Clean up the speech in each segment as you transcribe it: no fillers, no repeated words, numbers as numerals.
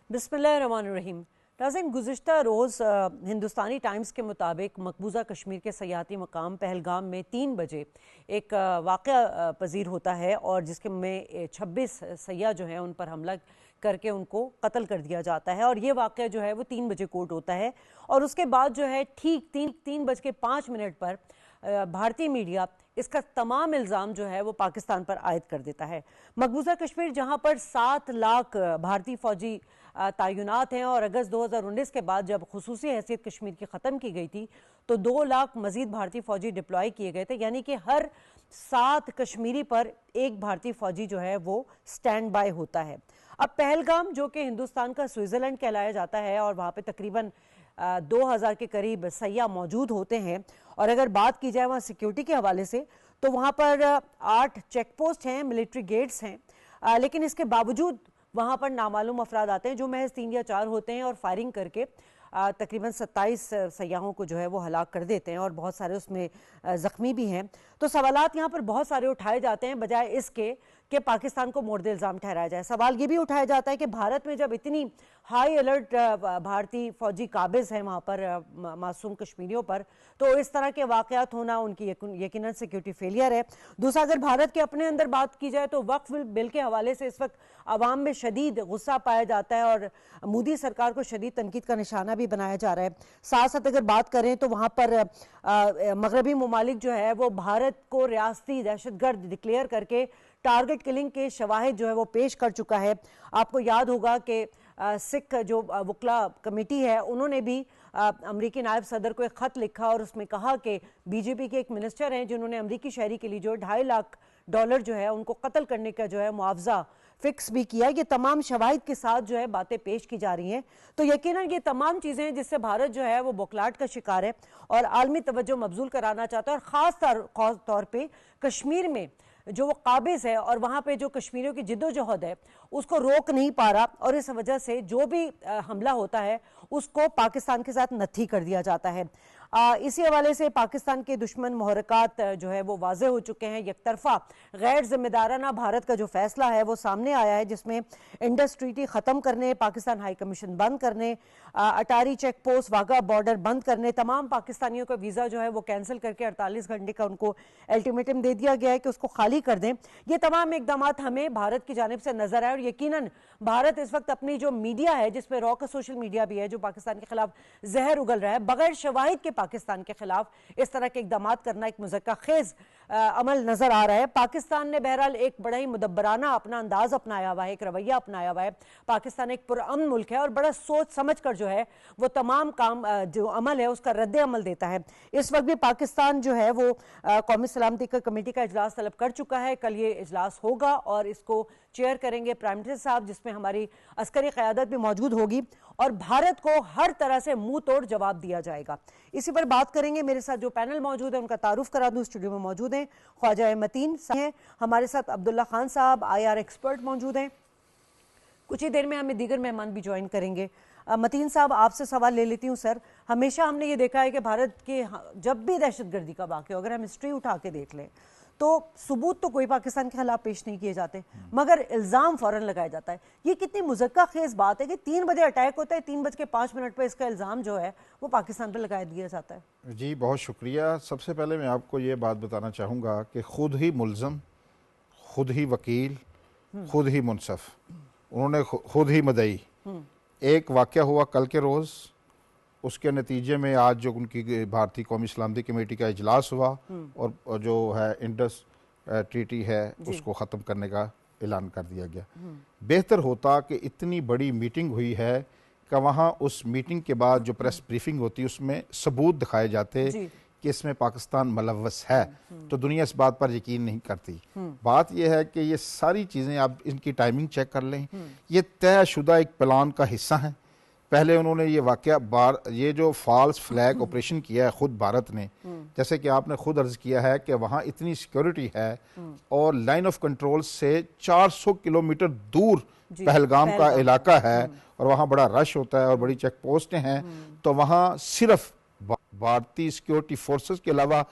बिस्मिल्लाहिर्रहमानिर्रहीम। नाज़रीन, गुज़िश्ता रोज़ हिंदुस्तानी टाइम्स के मुताबिक मकबूजा कश्मीर के सयाहती मकाम पहलगाम में 3 बजे एक वाक़या पजीर होता है और जिसके में 26 सयाह जो हैं उन पर हमला करके उनको कत्ल कर दिया जाता है। और ये वाक़या जो है वो 3 बजे कोर्ट होता है और उसके बाद जो है ठीक 3:05 पर भारतीय मीडिया इसका तमाम इल्ज़ाम जो है वो पाकिस्तान पर आयद कर देता है। मकबूजा कश्मीर जहां पर 7 लाख भारतीय फ़ौजी तैनात हैं और अगस्त 2019 के बाद जब खुसूसी हैसियत कश्मीर की ख़त्म की गई थी तो 2 लाख मजीद भारतीय फ़ौजी डिप्लॉय किए गए थे, यानी कि हर 7 कश्मीरी पर एक भारतीय फ़ौजी जो है वो स्टैंड बाय होता है। अब पहलगाम जो कि हिंदुस्तान का स्विट्ज़रलैंड कहलाया जाता है और वहाँ पे तकरीबन 2000 के करीब सयाह मौजूद होते हैं। और अगर बात की जाए वहाँ सिक्योरिटी के हवाले से तो वहाँ पर 8 चेक पोस्ट हैं, मिलिट्री गेट्स हैं, लेकिन इसके बावजूद वहाँ पर नामालूम अफराद आते हैं जो महज 3 या 4 होते हैं और फायरिंग करके तकरीबन 27 सयाहों को जो है वो हलाक कर देते हैं और बहुत सारे उसमें ज़ख्मी भी हैं। तो सवालात यहाँ पर बहुत सारे उठाए जाते हैं बजाय इसके कि पाकिस्तान को मोर्दे इल्ज़ाम ठहराया जाए। सवाल ये भी उठाया जाता है कि भारत में जब इतनी हाई अलर्ट भारतीय फ़ौजी काबिज़ हैं वहाँ पर मासूम कश्मीरियों पर, तो इस तरह के वाक़यात होना उनकी यकीनन सिक्योरिटी फेलियर है। दूसरा, अगर भारत के अपने अंदर बात की जाए तो वक्फ बिल के हवाले से इस वक्त आवाम में शदीद गुस्सा पाया जाता है और मोदी सरकार को शदीद तनकीद का निशाना भी बनाया जा रहा है। साथ साथ अगर बात करें तो वहाँ पर मगरबी ममालिक जो है वो भारत को रियासती दहशतगर्द डिक्लेयर करके टारगेट किलिंग के शवाहिद जो है वो पेश कर चुका है। आपको याद होगा कि सिख जो वकला कमेटी है उन्होंने भी अमरीकी नायब सदर को एक ख़त लिखा और उसमें कहा कि बीजेपी के एक मिनिस्टर हैं जिन्होंने अमरीकी शहरी के लिए जो $2.5 लाख जो है उनको कत्ल करने का जो है मुआवजा फिक्स भी किया। ये तमाम शवाहिद के साथ जो है बातें पेश की जा रही हैं। तो यकीनन ये तमाम चीज़ें हैं जिससे भारत जो है वो बौखलाहट का शिकार है और आलमी तवज्जो मबजूल कराना चाहता है और ख़ास तौर पर कश्मीर में जो वो काबिज़ है और वहाँ पे जो कश्मीरियों की जिद्दोजहद है उसको रोक नहीं पा रहा और इस वजह से जो भी हमला होता है उसको पाकिस्तान के साथ नत्थी कर दिया जाता है। इसी हवाले से पाकिस्तान के दुश्मन मुहरकात जो है वो वाजे हो चुके हैं। एकतरफा गैर जिम्मेदाराना भारत का जो फैसला है वो सामने आया है जिसमें इंडस ट्रीटी ख़त्म करने, पाकिस्तान हाई कमीशन बंद करने, अटारी चेक पोस्ट, वाघा बॉर्डर बंद करने, तमाम पाकिस्तानियों का वीज़ा जो है वो कैंसिल करके 48 घंटे का उनको अल्टीमेटम दे दिया गया है कि उसको खाली कर दें। ये तमाम इकदाम हमें भारत की जानिब से नजर आए और यकीनन भारत इस वक्त अपनी जो मीडिया है जिसमें रॉ का सोशल मीडिया भी है जो पाकिस्तान के खिलाफ जहर उगल रहा है, बगैर शवाहिद के पाकिस्तान के खिलाफ इस तरह के इकदाम करना एक मुज़क्का खेज अमल नजर आ रहा है। पाकिस्तान ने बहरहाल एक बड़ा ही मुदब्बराना अपना अंदाज अपनाया हुआ है, एक रवैया अपनाया हुआ है। पाकिस्तान एक पुरअमन मुल्क है और बड़ा सोच समझ कर जो है वो तमाम काम जो अमल है उसका रद्द अमल देता है। इस वक्त भी पाकिस्तान जो है वो कौमी सलामती का कमेटी का इजलास तलब कर चुका है। कल ये इजलास होगा और इसको चेयर करेंगे प्राइम मिनिस्टर साहब, जिसमें हमारी अस्करी क़यादत भी मौजूद होगी और भारत को हर तरह से मुंह तोड़ जवाब दिया जाएगा। इसी पर बात करेंगे। मेरे साथ जो पैनल मौजूद है उनका तारुफ करा दूं। स्टूडियो में मौजूद हैं ख्वाजा मतीन हैं, हमारे साथ अब्दुल्ला खान साहब IR एक्सपर्ट मौजूद हैं। कुछ ही देर में हमें दीगर मेहमान भी ज्वाइन करेंगे। मतीन साहब, आपसे सवाल ले लेती हूँ। सर, हमेशा हमने ये देखा है कि भारत के जब भी दहशतगर्दी का वाक़या, अगर हम हिस्ट्री उठा के देख लें तो सबूत तो कोई पाकिस्तान के खिलाफ पेश नहीं किए जाते मगर इल्ज़ाम फ़ौरन लगाया जाता है। ये कितनी मुज़क्का खेज़ बात है कि 3 बजे अटैक होता है, 3:05 पर इसका इल्ज़ाम जो है वो पाकिस्तान पर लगा दिया जाता है। जी बहुत शुक्रिया। सबसे पहले मैं आपको ये बात बताना चाहूँगा कि ख़ुद ही मुल्ज़म, ख़ुद ही वकील, ख़ुद ही मुनसफ़, उन्होंने ख़ुद ही मदई। एक वाक़या हुआ कल के रोज़, उसके नतीजे में आज जो उनकी भारतीय कौमी सलामती कमेटी का इजलास हुआ और जो है इंडस ट्रीटी है उसको ख़त्म करने का ऐलान कर दिया गया। बेहतर होता कि इतनी बड़ी मीटिंग हुई है कि वहाँ उस मीटिंग के बाद जो प्रेस ब्रीफिंग होती है उसमें सबूत दिखाए जाते कि इसमें पाकिस्तान मुलव्वस है, तो दुनिया इस बात पर यकीन नहीं करती। बात यह है कि ये सारी चीज़ें आप इनकी टाइमिंग चेक कर लें, ये तयशुदा एक प्लान का हिस्सा है। पहले उन्होंने ये वाक़या ये जो फॉल्स फ्लैग ऑपरेशन किया है खुद भारत ने, जैसे कि आपने खुद अर्ज किया है कि वहाँ इतनी सिक्योरिटी है और लाइन ऑफ कंट्रोल से 400 किलोमीटर दूर पहलगाम का इलाका है और वहाँ बड़ा रश होता है और बड़ी चेक पोस्टें हैं, तो वहाँ सिर्फ भारतीय सिक्योरिटी फोर्सेस के अलावा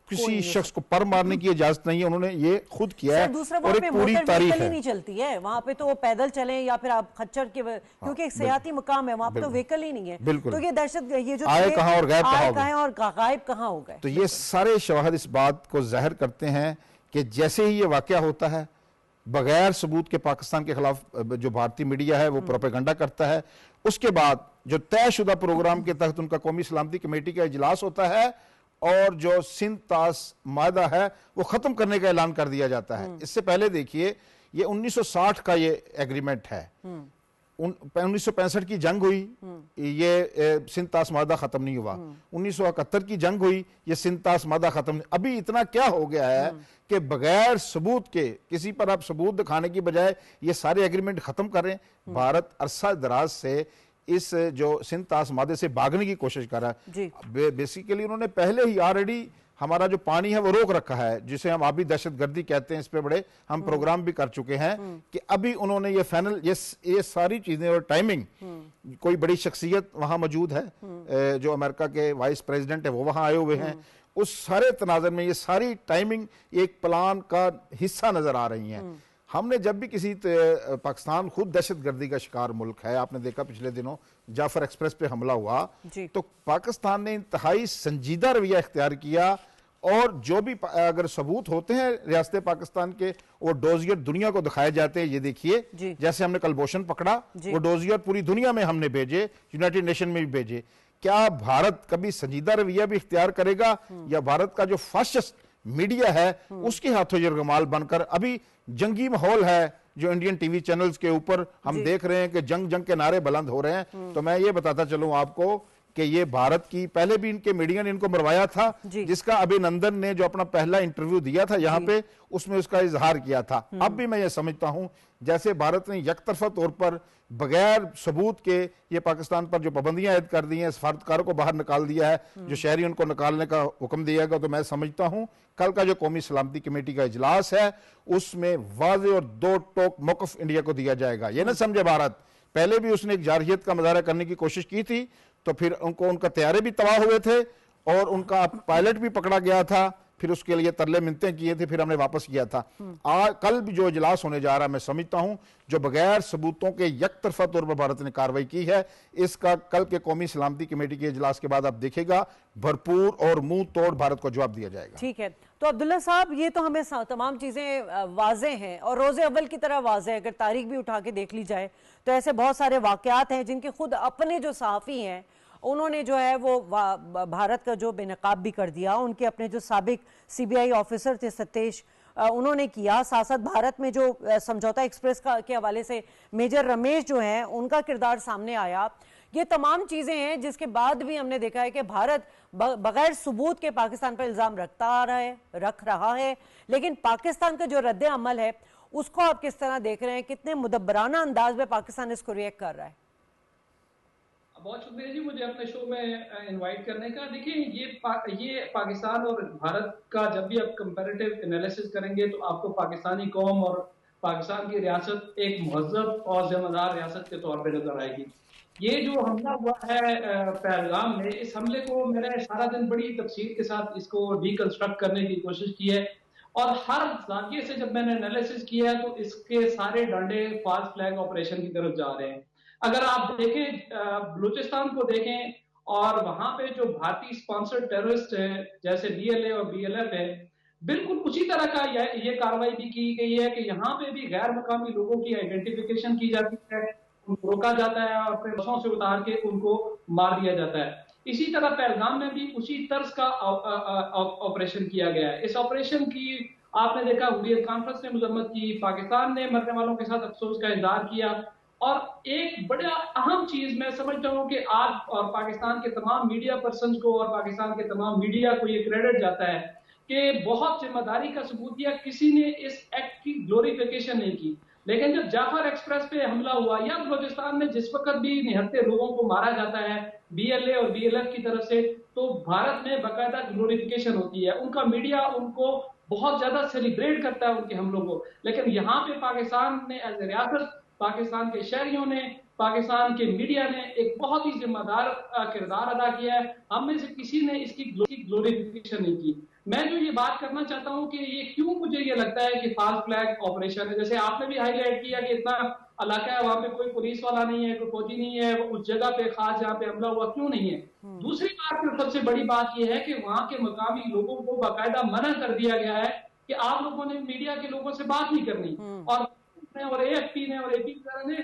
किसी शख्स को पर मारने की इजाजत नहीं है, उन्होंने ये खुद किया है और एक पूरी तारीख है। नहीं चलती है वहां पे, तो वो पैदल चलें या फिर आप खच्चर के, क्योंकि एक सियाती मुकाम है वहां पे, तो व्हीकल ही नहीं है। बिल्कुल। तो ये दहशत, ये जो आए कहां और गायब कहां हो गए, तो ये सारे शवाहिद इस बात को जाहिर करते हैं कि जैसे ही ये वाकया होता है, बगैर सबूत के पाकिस्तान के खिलाफ जो भारतीय मीडिया है वो प्रोपेगेंडा करता है, उसके बाद जो तयशुदा प्रोग्राम के तहत उनका कौमी सलामती कमेटी का इजलास होता है और जो सिंध तास मादा है वो खत्म करने का ऐलान कर दिया जाता है। इससे पहले देखिए, ये 1960 का ये एग्रीमेंट है, 1965 की जंग हुई, ये सिंध तास मादा खत्म नहीं हुआ, 1971 की जंग हुई, ये सिंध तास मादा खत्म नहीं। अभी इतना क्या हो गया है कि बगैर सबूत के, किसी पर आप सबूत दिखाने की बजाय ये सारे एग्रीमेंट खत्म करें। भारत अरसा दराज से इस जो सिंध तास मादे से भागने की कोशिश कर रहा है। बेसिकली उन्होंने पहले ही ऑलरेडी हमारा जो पानी है वो रोक रखा है, जिसे हम आबी दहशतगर्दी कहते हैं। इस पे बड़े हम प्रोग्राम भी कर चुके हैं कि अभी उन्होंने ये फाइनल, ये सारी चीजें और टाइमिंग, कोई बड़ी शख्सियत वहां मौजूद है, जो अमेरिका के वाइस प्रेसिडेंट है वो वहां आए हुए हैं, उस सारे तनाज़ुर में ये सारी टाइमिंग एक प्लान का हिस्सा नजर आ रही है। हमने जब भी किसी पाकिस्तान खुद दहशतगर्दी का शिकार मुल्क है, आपने देखा पिछले दिनों जाफर एक्सप्रेस पे हमला हुआ, तो पाकिस्तान ने इंतहाई संजीदा रवैया इख्तियार किया और जो भी अगर सबूत होते हैं रियासत पाकिस्तान के, वो डोजियर दुनिया को दिखाए जाते हैं। ये देखिए, जैसे हमने कलभूषण पकड़ा, वो डोजियर पूरी दुनिया में हमने भेजे, यूनाइटेड नेशन में भी भेजे। क्या भारत कभी संजीदा रवैया भी इख्तियार करेगा, या भारत का जो फासिस्ट मीडिया है उसके हाथों यरगमाल बनकर, अभी जंगी माहौल है जो इंडियन टीवी चैनल्स के ऊपर हम देख रहे हैं कि जंग जंग के नारे बुलंद हो रहे हैं। तो मैं ये बताता चलूं आपको कि ये भारत की, पहले भी इनके मीडिया ने इनको मरवाया था, जिसका अभिनंदन ने जो अपना पहला इंटरव्यू दिया था यहाँ पे, उसमें उसका इजहार किया था। अब भी मैं ये समझता हूं जैसे भारत ने यकतरफा तौर पर बगैर सबूत के ये पाकिस्तान पर जो पाबंदियां आयद कर दी हैं, सफारतकारों को बाहर निकाल दिया है, जो शहरी उनको निकालने का हुक्म दिया गया, तो मैं समझता हूं कल का जो कौमी सलामती कमेटी का इजलास है उसमें वाज़े और दो टोक मौक़िफ़ इंडिया को दिया जाएगा। ये ना समझे भारत, पहले भी उसने एक जारहियत का मुजाहरा करने की कोशिश की थी, तो फिर उनका तैयारे भी तबाह हुए थे और उनका पायलट भी पकड़ा गया था, फिर उसके लिए तरले मिन्नतें किए थे, फिर हमने वापस किया था। कल भी जो इजलास होने जा रहा है, मैं समझता हूं जो बगैर सबूतों के यकतरफा तौर पर भारत ने कार्रवाई की है, इसका कल के कौमी सलामती कमेटी के इजलास के बाद आप देखेगा भरपूर और मुंह तोड़ भारत को जवाब दिया जाएगा। ठीक है, तो अब्दुल्ला साहब, ये तो हमें तमाम चीजें वाजे हैं और रोजे अव्वल की तरह वाजे है। अगर तारीख भी उठा के देख ली जाए तो ऐसे बहुत सारे वाकयात हैं जिनके खुद अपने जो सहाफ़ी हैं उन्होंने जो है वो भारत का जो बेनकाब भी कर दिया। उनके अपने जो साबिक CBI ऑफिसर थे सतेश, उन्होंने किया। साथ साथ भारत में जो समझौता एक्सप्रेस के हवाले से मेजर रमेश जो हैं उनका किरदार सामने आया। ये तमाम चीज़ें हैं जिसके बाद भी हमने देखा है कि भारत बगैर सबूत के पाकिस्तान पर इल्ज़ाम रख रहा है। लेकिन पाकिस्तान का जो रद्द अमल है उसको आप किस तरह देख रहे हैं? कितने मुदब्बराना अंदाज में पाकिस्तान इसको रिएक्ट कर रहा है? बहुत शुक्रिया जी मुझे अपने शो में इनवाइट करने का। देखिए, ये पाकिस्तान और भारत का जब भी आप कंपैरेटिव एनालिसिस करेंगे तो आपको पाकिस्तानी कौम और पाकिस्तान की रियासत एक महज़ब और जिम्मेदार रियासत के तौर पे नजर आएगी। ये जो हमला हुआ है पहलगाम में, इस हमले को मैंने सारा दिन बड़ी तफसील के साथ इसको रिकंस्ट्रक्ट करने की कोशिश की है और हर जाविये से जब मैंने एनालिसिस किया है तो इसके सारे डंडे फाल्स फ्लैग ऑपरेशन की तरफ जा रहे हैं। अगर आप देखें बलूचिस्तान को देखें और वहां पे जो भारतीय स्पॉन्सर्ड टेररिस्ट हैं जैसे DLA और BLF है, बिल्कुल उसी तरह का ये कार्रवाई भी की गई है कि यहाँ पे भी गैर मुकामी लोगों की आइडेंटिफिकेशन की जाती है, उनको रोका जाता है और फिर बसों से उतार के उनको मार दिया जाता है। इसी तरह पहलगाम में भी उसी तर्ज का ऑपरेशन किया गया है। इस ऑपरेशन की आपने देखा हुर्रियत कॉन्फ्रेंस ने मजम्मत की, पाकिस्तान ने मरने वालों के साथ अफसोस का इजहार किया और एक बड़ा अहम चीज मैं समझता हूं कि आज और पाकिस्तान के तमाम मीडिया पर्सन को और पाकिस्तान के तमाम मीडिया को ये क्रेडिट जाता है कि बहुत जिम्मेदारी का सबूत दिया, किसी ने इस एक्ट की ग्लोरिफिकेशन नहीं की। लेकिन जब जाफर एक्सप्रेस पे हमला हुआ या बलूचिस्तान में जिस वक्त भी निहत्थे लोगों को मारा जाता है BLA और BLF की तरफ से, तो भारत में बाकायदा ग्लोरिफिकेशन होती है, उनका मीडिया उनको बहुत ज्यादा सेलिब्रेट करता है उनके हमलों को। लेकिन यहाँ पे पाकिस्तान ने एज ए रियासत, पाकिस्तान के शहरियों ने, पाकिस्तान के मीडिया ने एक बहुत ही जिम्मेदार किरदार अदा किया है। हम में से किसी ने इसकी ग्लोरिफिकेशन नहीं की। मैं जो ये बात करना चाहता हूं कि ये क्यों मुझे ये लगता है कि फास्ट फ्लैग ऑपरेशन है, जैसे आपने भी हाईलाइट किया कि इतना इलाका है, वहां पे कोई पुलिस वाला नहीं है, कोई फौजी नहीं है, उस जगह पे खास जहाँ पे हमला हुआ क्यों नहीं है। दूसरी बात, जो सबसे बड़ी बात यह है कि वहां के मकामी लोगों को बाकायदा मना कर दिया गया है कि आप लोगों ने मीडिया के लोगों से बात नहीं करनी। और एएफपी ने और एपी ने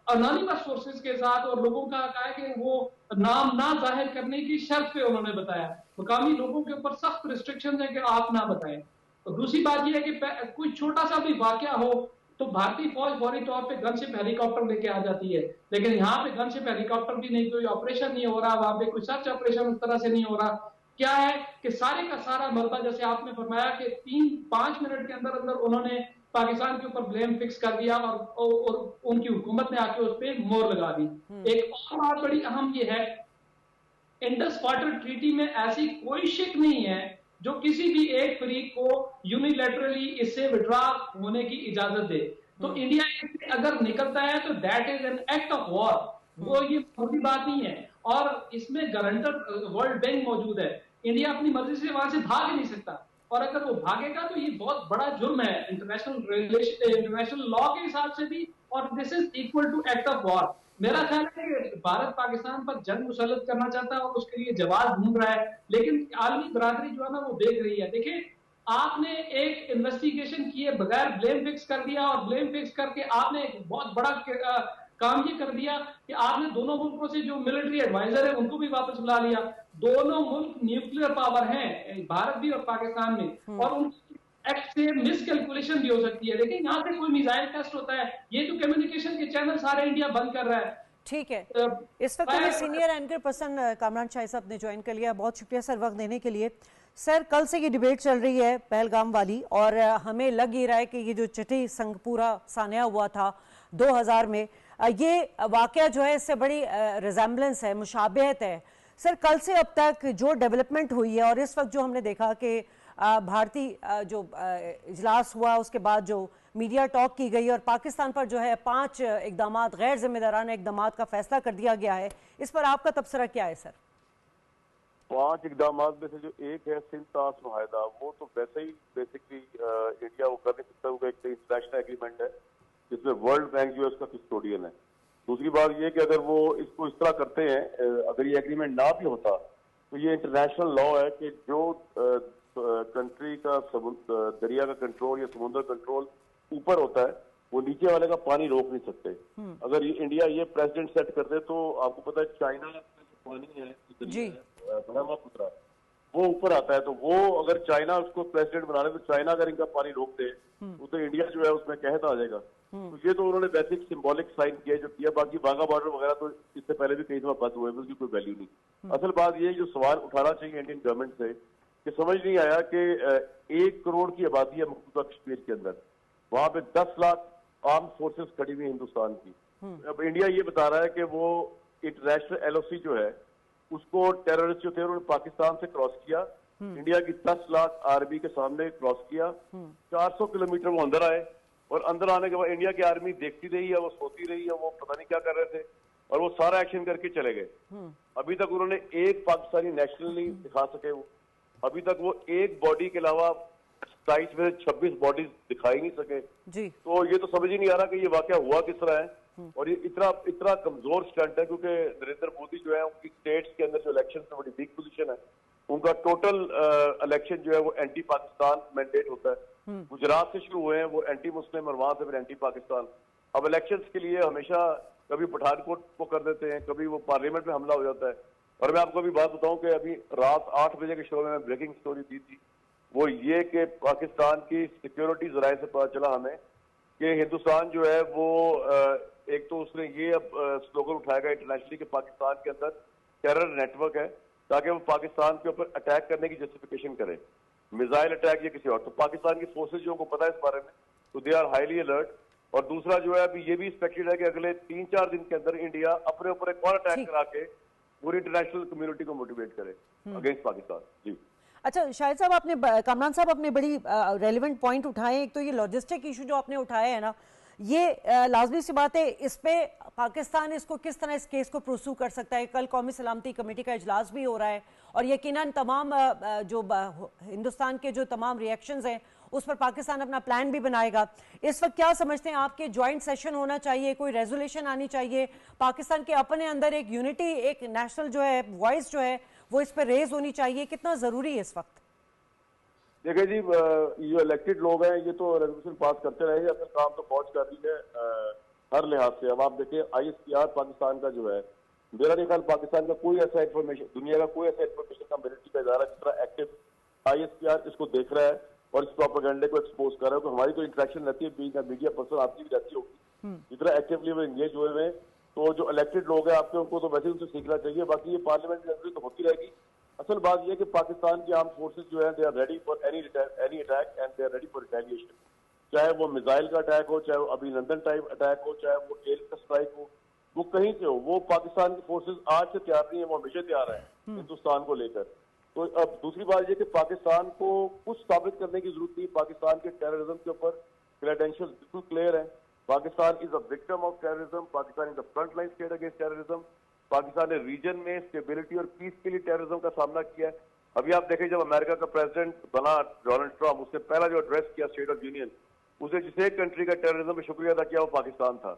अनोनिमस सोर्सेज के साथ और लोगों का कहा है कि वो नाम ना जाहिर करने की शर्त पे उन्होंने बताया, मुकामी लोगों के ऊपर सख्त रिस्ट्रिक्शन है कि आप ना बताएं। तो दूसरी बात यह है कि कोई छोटा सा भी वाकया हो तो भारतीय फौज फौरी तौर पे गनशिप हेलीकॉप्टर लेके आ जाती है, लेकिन यहाँ पे गनशिप हेलीकॉप्टर भी नहीं, कोई ऑपरेशन नहीं हो रहा, वहां पे कोई सर्च ऑपरेशन उस तरह से नहीं हो रहा। क्या है कि सारे का सारा मलबा, जैसे आपने फरमाया कि 3-5 मिनट के अंदर अंदर उन्होंने पाकिस्तान के ऊपर ब्लेम फिक्स कर दिया और उनकी हुकूमत ने आके उस पर मोहर लगा दी। एक और बात बड़ी अहम ये है, इंडस वाटर ट्रीटी में ऐसी कोई शिक नहीं है जो किसी भी एक फरीक को यूनिलैटरली इससे विड्रॉ होने की इजाजत दे। तो इंडिया इससे अगर निकलता है तो that is an act of war, वो ये छोटी बात नहीं है। और इसमें गारंटर वर्ल्ड बैंक मौजूद है, इंडिया अपनी मर्जी से वहां से भाग ही नहीं सकता, और अगर वो भागेगा तो ये बहुत बड़ा जुर्म है इंटरनेशनल लॉ के हिसाब से भी, और this is equal to act of war. मेरा ख्याल है कि भारत पाकिस्तान पर जंग मुसल्लत करना चाहता है और उसके लिए जवाब ढूंढ रहा है, लेकिन आलमी बरादरी जो है ना वो देख रही है। देखिए, आपने एक इन्वेस्टिगेशन किए बगैर ब्लेम फिक्स कर दिया, और ब्लेम फिक्स करके आपने एक बहुत बड़ा काम ये कर दिया कि आपने दोनों मुल्कों से जो मिलिट्री एडवाइजर है उनको भी वापस बुला लिया। दोनों मुल्क न्यूक्लियर पावर हैं, भारत भी और पाकिस्तान में, और उनकी एक्ट से मिसकैलकुलेशन भी हो सकती है। लेकिन यहाँ पे कोई मिसाइल टेस्ट होता है, ये तो कम्युनिकेशन के चैनल सारे इंडिया बंद कर रहा है। ठीक है, इस वक्त हमें सीनियर एंकर पर्सन कामरान शाही साहब ने ज्वाइन कर लिया। बहुत शुक्रिया सर वक्त देने के लिए। सर, कल से ये डिबेट चल रही है पहलगाम वाली, और हमें लग ही रहा है कि ये जो चिट्ठी संगपूरा सान्या हुआ था 2000 में, ये वाकया जो है इससे बड़ी रिजेम्बलेंस है, मुशाबहत है। सर, कल से अब तक जो डेवलपमेंट हुई है और इस वक्त जो हमने देखा कि भारतीय जो इजलास हुआ उसके बाद जो मीडिया टॉक की गई और पाकिस्तान पर जो है 5 इकदाम गैर जिम्मेदाराना इकदाम का फैसला कर दिया गया है, इस पर आपका तबसरा क्या है सर? 5 इकदाम में से जो एक है सिंध ताश मुआहदा, वो तो वैसे ही बेसिकली इंडिया वो कर नहीं सकता, वो एक इंटरनेशनल एग्रीमेंट है जिसमें वर्ल्ड बैंक जो है उसका कस्टोडियन है। दूसरी बात ये कि अगर वो इसको इस तरह करते हैं, अगर ये एग्रीमेंट ना भी होता तो ये इंटरनेशनल लॉ है कि जो कंट्री का दरिया का कंट्रोल या समुद्र कंट्रोल ऊपर होता है वो नीचे वाले का पानी रोक नहीं सकते। अगर इंडिया ये प्रेसिडेंट सेट कर दे तो आपको पता है चाइना का पानी है ब्रह्मपुत्र वो ऊपर आता है, तो वो अगर चाइना उसको प्रेसिडेंट बना ले तो चाइना अगर इनका पानी रोक दे तो इंडिया जो है उसमें कहता आ जाएगा। तो ये तो उन्होंने बेसिक सिंबॉलिक साइन किया जो किया, बाकी वाघा बॉर्डर वगैरह तो इससे पहले भी कई दफा बंद हुए, उसकी कोई वैल्यू नहीं। असल बात ये जो सवाल उठाना चाहिए इंडियन गवर्नमेंट से कि समझ नहीं आया कि 1 करोड़ की आबादी है मकबूजा कश्मीर के अंदर, वहां पे 10 लाख आर्म फोर्सेस खड़ी हुई हिंदुस्तान की। अब इंडिया ये बता रहा है कि वो इंटरनेशनल एलओसी जो है उसको टेररिस्ट जो थे उन्होंने पाकिस्तान से क्रॉस किया, इंडिया की 10 लाख आर्मी के सामने क्रॉस किया, 400 किलोमीटर वो अंदर आए, और अंदर आने के बाद इंडिया की आर्मी देखती रही है, वो सोती रही है, वो पता नहीं क्या कर रहे थे, और वो सारा एक्शन करके चले गए। अभी तक उन्होंने एक पाकिस्तानी नेशनल नहीं दिखा सके, वो अभी तक वो एक बॉडी के अलावा 27 में 26 बॉडीज दिखाई नहीं सके जी। तो ये तो समझ ही नहीं आ रहा कि ये वाकया हुआ किस तरह है, और ये इतना कमजोर स्टंट है क्योंकि नरेंद्र मोदी जो है उनकी स्टेट्स के अंदर जो इलेक्शन में बड़ी वीक पोजीशन है, उनका टोटल इलेक्शन जो है वो एंटी पाकिस्तान मैंडेट होता है। गुजरात से शुरू हुए हैं वो एंटी मुस्लिम और वहां से फिर एंटी पाकिस्तान। अब इलेक्शंस के लिए हमेशा कभी पठानकोट को कर देते हैं, कभी वो पार्लियामेंट में हमला हो जाता है। और मैं आपको अभी बात बताऊं कि अभी रात 8 बजे के शो में ब्रेकिंग स्टोरी दी थी, वो ये कि पाकिस्तान की सिक्योरिटी जराये से पता चला हमें कि हिंदुस्तान जो है वो एक तो उसने ये अब स्लोगन उठाएगा इंटरनेशनली कि पाकिस्तान के अंदर टेरर नेटवर्क है ताकि वो पाकिस्तान के ऊपर अटैक करने की जस्टिफिकेशन करे, मिसाइल अटैक या किसी और। तो पाकिस्तान की फोर्सेज जो को पता है इस बारे में, तो दे आर हाईली अलर्ट। और दूसरा जो है अभी ये भी एक्सपेक्टेड है कि अगले 3-4 दिन के अंदर इंडिया अपने ऊपर एक और अटैक करा के पूरी इंटरनेशनल कम्युनिटी को मोटिवेट करे अगेंस्ट पाकिस्तान। जी अच्छा शाहिद साहब, आपने कामरान साहब अपने बड़ी रेलिवेंट पॉइंट उठाए। एक तो ये लॉजिस्टिक इशू जो आपने उठाया है ना, ये लाजमी सी बात है, इस पे पाकिस्तान इसको किस तरह इस केस को प्रोसू कर सकता है? कल कौमी सलामती कमेटी का इजलास भी हो रहा है और यकीनन तमाम हिंदुस्तान के जो तमाम रिएक्शंस हैं उस पर पाकिस्तान अपना प्लान भी बनाएगा। इस वक्त क्या समझते हैं आपके ज्वाइंट सेशन होना चाहिए, कोई रेजोल्यूशन आनी चाहिए, पाकिस्तान के अपने अंदर एक यूनिटी, एक नेशनल जो है वॉइस जो है वो इस पर रेज होनी चाहिए, कितना जरूरी है इस वक्त? देखिए जी, ये इलेक्टेड लोग हैं, ये तो रेजोल्यूशन पास करते रहेंगे, अपना काम तो फौज कर रही है हर लिहाज से। अब आप देखिए ISPR पाकिस्तान का जो है, मेरा नहीं ख्याल पाकिस्तान का कोई ऐसा इंफॉर्मेशन, दुनिया का कोई ऐसा इंफॉर्मेशन का मिलिट्री का इदारा जिस तरह एक्टिव ISPR इसको देख रहा है और इस प्रोपेगेंडे को एक्सपोज कर रहा है। तो हमारी तो इंटरेक्शन रहती है, बीइंग मीडिया पर्सन आपकी भी रहती होगी, जितना एक्टिवली वो एंगेज हुए हैं। तो जो इलेक्टेड लोग हैं आपके, उनको तो वैसे ही उनसे सीखना चाहिए। बाकी ये पार्लियामेंट की तो होती रहेगी। असल बात यह है कि पाकिस्तान की आर्म फोर्सेज जो है, they are ready for any attack and they are ready for retaliation. चाहे वो मिसाइल का अटैक हो, चाहे वो अभिनंदन टाइप अटैक हो, चाहे वो एयर का स्ट्राइक हो, वो कहीं से हो, वो पाकिस्तान की फोर्सेज आज से तैयार नहीं है, वो हमेशा तैयार है हिंदुस्तान को लेकर। तो अब दूसरी बात यह कि पाकिस्तान को कुछ साबित करने की जरूरत नहीं। पाकिस्तान के टेररिज्म के ऊपर क्रेडेंशियल बिल्कुल क्लियर है। Pakistan is a victim of terrorism, Pakistan is a front line state against terrorism. Pakistan ने रीजन में स्टेबिलिटी और पीस के लिए टेररिज्म का सामना किया है। अभी आप देखें, जब अमेरिका का प्रेसिडेंट बना डोनाल्ड ट्रंप, उसने पहला जो एड्रेस किया स्टेट ऑफ यूनियन, उसे जिस एक कंट्री का टेररिज्म में शुक्रिया अदा किया वो पाकिस्तान था।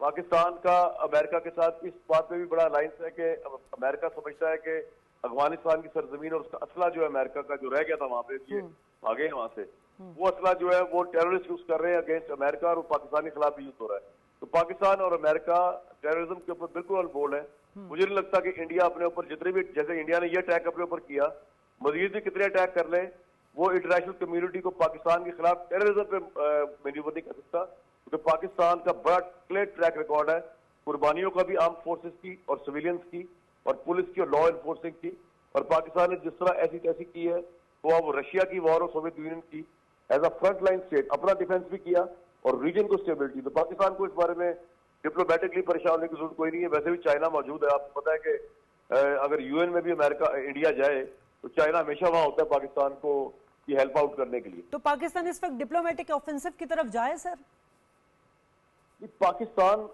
पाकिस्तान का अमेरिका के साथ इस बात पे भी बड़ा अलायंस है कि अमेरिका समझता है कि अफगानिस्तान की सरजमीन और उसका असला जो है अमेरिका का जो रह गया था वहां पे, ये भागे हैं वहां से, वो असला जो है वो टेररिस्ट यूज कर रहे हैं अगेंस्ट अमेरिका, और पाकिस्तान के खिलाफ भी यूज हो रहा है। तो पाकिस्तान और अमेरिका टेररिज्म के ऊपर बिल्कुल अनबोल्ड है। मुझे नहीं लगता कि इंडिया अपने ऊपर जितने भी, जैसे इंडिया ने ये अटैक अपने ऊपर किया, मजीद भी कितने अटैक कर ले, वो इंटरनेशनल कम्युनिटी को पाकिस्तान के खिलाफ टेररिज्म पे मैन्यूवर नहीं कर सकता, क्योंकि पाकिस्तान का बड़ा क्लियर ट्रैक रिकॉर्ड है कुर्बानियों का भी, आर्म फोर्सेस की और सिविलियंस की और पुलिस की और लॉ एनफोर्सिंग की। और पाकिस्तान ने जिस तरह ऐसी तैसी की है, वो अब रशिया की वॉर और सोवियत यूनियन की as a front line state अपना डिफेंस भी किया और रीजन को स्टेबिलिटी। तो पाकिस्तान को इस बारे में डिप्लोमेटिकली परेशान होने की जरूरत कोई नहीं है। वैसे भी चाइना मौजूद है, आपको पता है कि अगर यूएन में भी इंडिया जाए तो चाइना हमेशा वहां होता है पाकिस्तान को की हेल्प आउट करने के लिए। तो पाकिस्तान इस वक्त डिप्लोमेटिक ऑफेंसिव की तरफ जाए सर? पाकिस्तान